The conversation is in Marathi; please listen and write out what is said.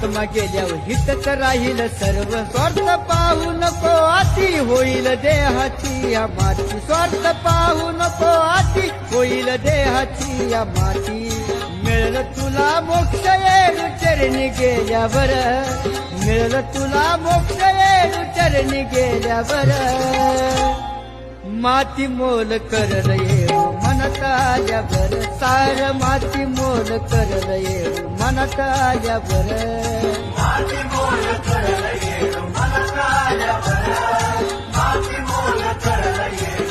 आत्मा गेल्यावर हितच राहील सर्व स्वार्थ पाहू नको आती होईल देहाची या माती स्वार्थ पाहू नको आती होईल देहाची या माती मिळलं तुला मोक्ष येऊ चरणी गेल्यावर मिळलं तुला मोक्ष येऊ चरणी गेल्यावर माती मोल करल येऊ मनात आल्यावर सार माती मोल करल येऊ मनात आल्यावर माती मोल करल येऊ मनात आल्यावर माती मोल करल येऊ